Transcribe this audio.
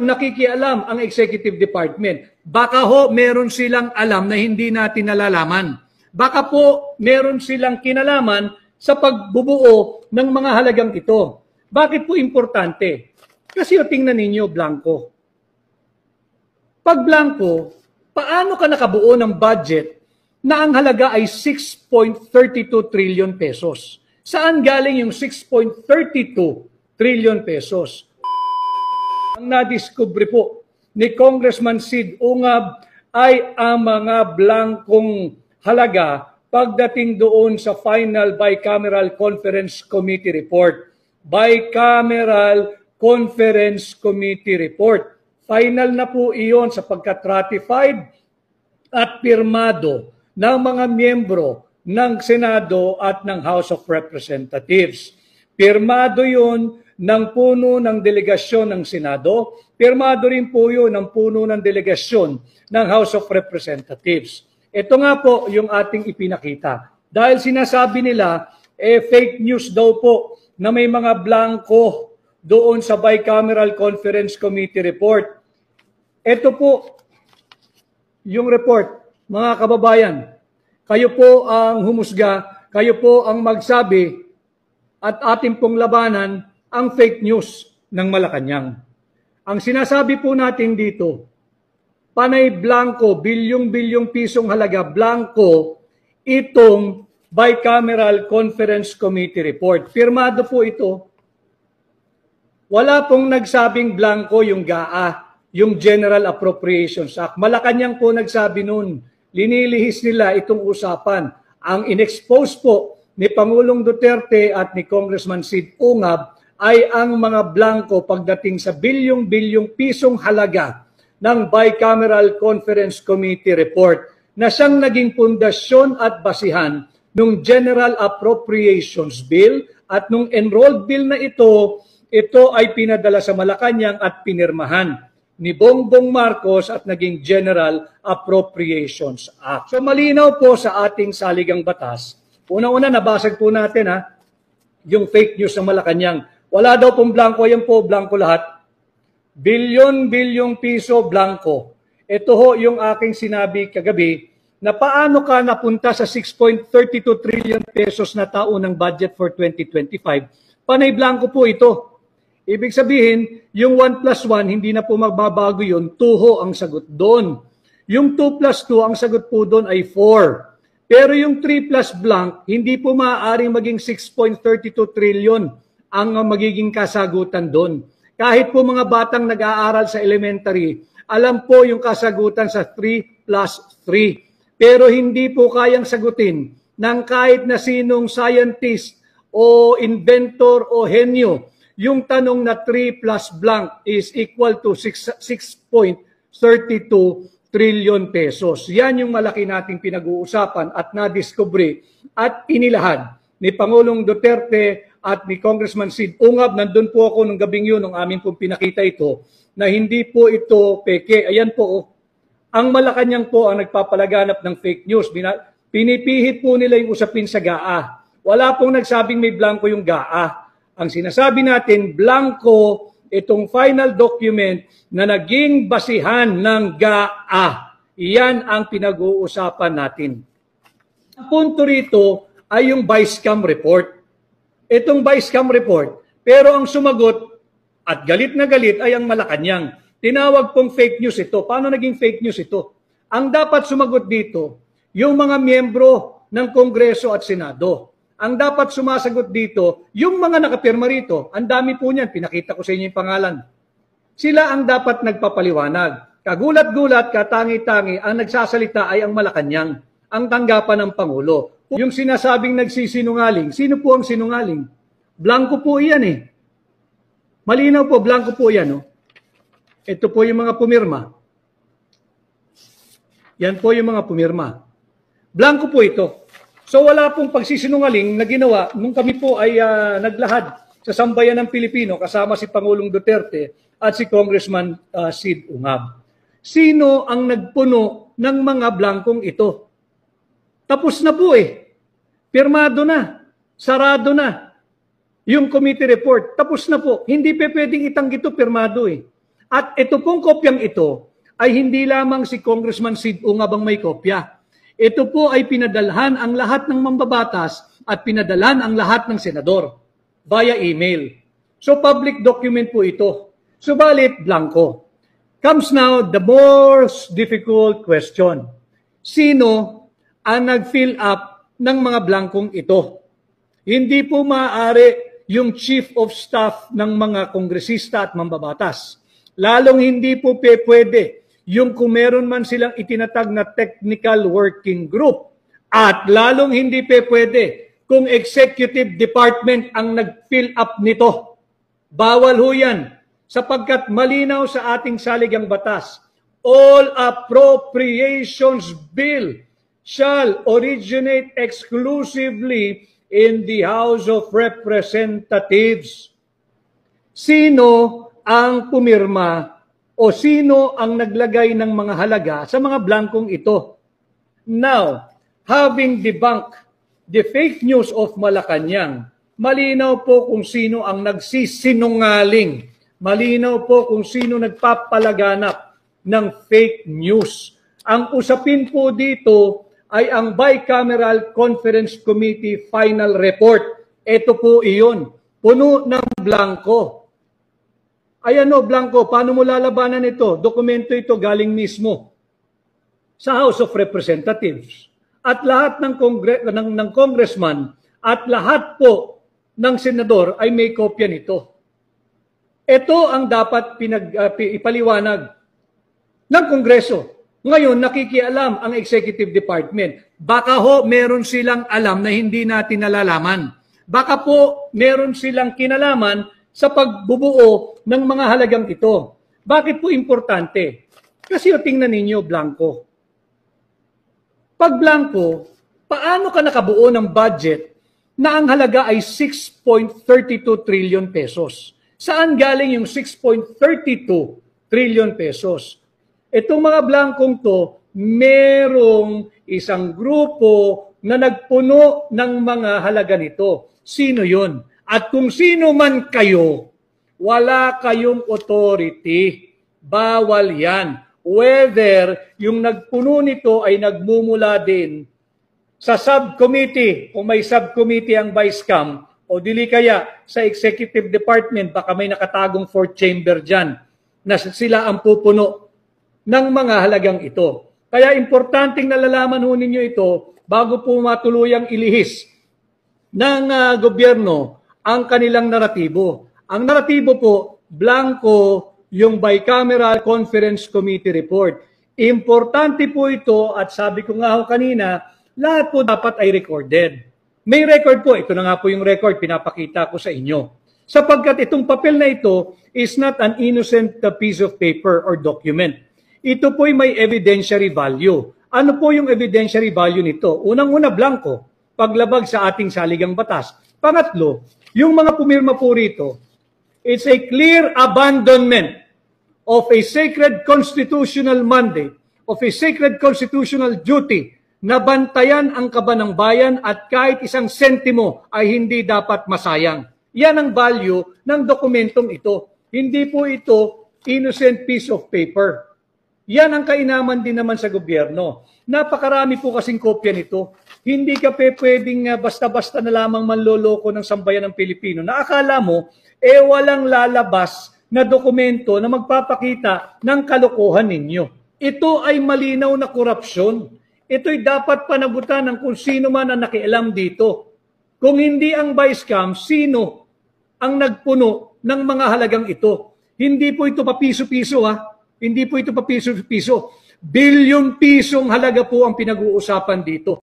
nakikialam ang executive department. Baka ho meron silang alam na hindi natin nalalaman. Baka po meron silang kinalaman sa pagbubuo ng mga halagang ito. Bakit po importante? Kasi tingnan ninyo, blanco. Pag blanco, paano ka nakabuo ng budget na ang halaga ay 6.32 trillion pesos? Saan galing yung 6.32 trillion pesos? Ang nadiskubre po ni Congressman Sid Ungab ay ang mga blankong halaga pagdating doon sa final Bicameral Conference Committee report. Bicameral Conference Committee report. Final na po iyon sapagkat ratified at pirmado ng mga miyembro ng Senado at ng House of Representatives. Pirmado yun ng puno ng delegasyon ng Senado, pirmado rin po yun ng puno ng delegasyon ng House of Representatives. Ito nga po yung ating ipinakita. Dahil sinasabi nila, fake news daw po na may mga blanco doon sa Bicameral Conference Committee report. Ito po yung report, mga kababayan. Kayo po ang humusga, kayo po ang magsabi at ating pong labanan ang fake news ng Malacanang. Ang sinasabi po natin dito, panay blanco, bilyong-bilyong pisong halaga, blanco, itong Bicameral Conference Committee report. Pirmado po ito. Wala pong nagsabing blanco yung GAA, yung General Appropriations Act. Malacanang po nagsabi noon. Linilihis nila itong usapan. Ang inexpose po ni Pangulong Duterte at ni Congressman Sid Ungab ay ang mga blanco pagdating sa bilyong-bilyong pisong halaga ng Bicameral Conference Committee report na siyang naging pundasyon at basihan ng General Appropriations Bill at nung enrolled bill na ito ay pinadala sa Malacanang at pinirmahan ni Bongbong Marcos at naging General Appropriations Act. So malinaw po sa ating saligang batas. Una-una nabasag po natin yung fake news ng Malacanang. Wala daw pong blanco, yan po, blanco lahat. Bilyon-bilyong piso blanco. Ito ho yung aking sinabi kagabi na paano ka napunta sa 6.32 trillion pesos na taunang budget for 2025. Panay blanco po ito. Ibig sabihin, yung 1 plus 1, hindi na po magbabago yun. 2 ho ang sagot doon. Yung 2 plus 2, ang sagot po doon ay 4. Pero yung 3 plus blank, hindi po maaaring maging 6.32 trillion ang magiging kasagutan doon. Kahit po mga batang nag-aaral sa elementary, alam po yung kasagutan sa 3 plus 3. Pero hindi po kayang sagutin ng kahit na sinong scientist o inventor o henyo yung tanong na 3 plus blank is equal to 6.32 trillion pesos. Yan yung malaki nating pinag-uusapan at nadiskubre at inilahad ni Pangulong Duterte at ni Congressman Sid Ungab. Nandun po ako nung gabing yun, nung amin pong pinakita ito, na hindi po ito peke. Ayan po, ang Malacanang po ang nagpapalaganap ng fake news. Pinipihit po nila yung usapin sa GAA. Wala pong nagsabing may blanco yung GAA. Ang sinasabi natin, blanco itong final document na naging basihan ng GAA. Iyan ang pinag-uusapan natin. Ang punto rito ay yung Vice-Cam report. Itong Vice-Cam report, pero ang sumagot at galit na galit ay ang Malacanang. Tinawag pong fake news ito. Paano naging fake news ito? Ang dapat sumagot dito, yung mga miyembro ng Kongreso at Senado. Ang dapat sumasagot dito, yung mga nakapirma rito. Ang dami po niyan, pinakita ko sa inyo yung pangalan. Sila ang dapat nagpapaliwanag. Kagulat-gulat, katangi-tangi, ang nagsasalita ay ang Malacanang, ang tanggapan ng Pangulo. Yung sinasabing nagsisinungaling, sino po ang sinungaling? Blanco po iyan eh. Malinaw po, blanco po yan. Oh. Ito po yung mga pumirma. Yan po yung mga pumirma. Blanco po ito. So wala pong pagsisinungaling na ginawa nung kami po ay naglahad sa sambayan ng Pilipino kasama si Pangulong Duterte at si Congressman Sid Ungab. Sino ang nagpuno ng mga blankong ito? Tapos na po eh. Pirmado na. Sarado na. Yung committee report. Tapos na po. Hindi pa pwedeng itanggi ito pirmado eh. At ito pong kopyang ito ay hindi lamang si Congressman Sid Ungab ang may kopya. Ito po ay pinadalhan ang lahat ng mambabatas at pinadalhan ang lahat ng senador via email. So public document po ito. Subalit, blanco. Comes now the most difficult question. Sino ang nag-fill up ng mga blankong ito? Hindi po maaari yung chief of staff ng mga kongresista at mambabatas. Lalong hindi po pwede yung kung meron man silang itinatag na technical working group. At lalong hindi pwede kung executive department ang nag-fill up nito. Bawal ho yan sapagkat malinaw sa ating saligang batas. All appropriations bill shall originate exclusively in the House of Representatives. Sino ang pumirma o sino ang naglagay ng mga halaga sa mga blankong ito? Now, having debunked the fake news of Malacanang, malinaw po kung sino ang nagsisinungaling. Malinaw po kung sino nagpapalaganap ng fake news. Ang usapin po dito ay ang Bicameral Conference Committee final report. Ito po iyon. Puno ng blanco. Ayan o, blanco. Paano mo lalabanan ito? Dokumento ito galing mismo sa House of Representatives. At lahat ng congressman at lahat po ng senador ay may kopya nito. Ito ang dapat ipaliwanag ng Kongreso. Ngayon, nakikialam ang Executive Department. Baka ho, meron silang alam na hindi natin nalalaman. Baka po, meron silang kinalaman sa pagbubuo ng mga halagang ito. Bakit po importante? Kasi tingnan ninyo, blanco. Pag blanco, paano ka nakabuo ng budget na ang halaga ay 6.32 trillion pesos? Saan galing yung 6.32 trillion pesos? Itong mga blankong to, merong isang grupo na nagpuno ng mga halaga nito. Sino yun? At kung sino man kayo, wala kayong authority. Bawal yan. Whether yung nagpuno nito ay nagmumula din sa subcommittee, kung may subcommittee ang Vice-Cam, o dili kaya sa Executive Department, baka may nakatagong fourth chamber dyan, na sila ang pupuno ng mga halagang ito. Kaya importanteng nalalaman ho ninyo ito bago po matuluyang ilihis ng gobyerno ang kanilang naratibo. Ang naratibo po, blanco yung Bicameral Conference Committee report. Importante po ito at sabi ko nga ho kanina, lahat po dapat ay recorded. May record po, ito na nga po yung record, pinapakita ko sa inyo. Sapagkat itong papel na ito is not an innocent piece of paper or document. Ito po'y may evidentiary value. Ano po yung evidentiary value nito? Unang-una, blanco, paglabag sa ating saligang batas. Pangatlo, yung mga pumirma po rito, it's a clear abandonment of a sacred constitutional mandate, of a sacred constitutional duty na bantayan ang kaba ng bayan at kahit isang sentimo ay hindi dapat masayang. Yan ang value ng dokumentong ito. Hindi po ito innocent piece of paper. Yan ang kainaman din naman sa gobyerno. Napakarami po kasing kopya nito. Hindi ka pwedeng basta-basta na lamang manloloko ng sambayan ng Pilipino na akala mo, walang lalabas na dokumento na magpapakita ng kalokohan ninyo. Ito ay malinaw na korupsyon. Ito'y dapat panagutan ng kung sino man ang nakialam dito. Kung hindi ang Vice-Cam, sino ang nagpuno ng mga halagang ito? Hindi po ito papiso-piso ha. Hindi po ito papiso-piso. Bilyon pisong halaga po ang pinag-uusapan dito.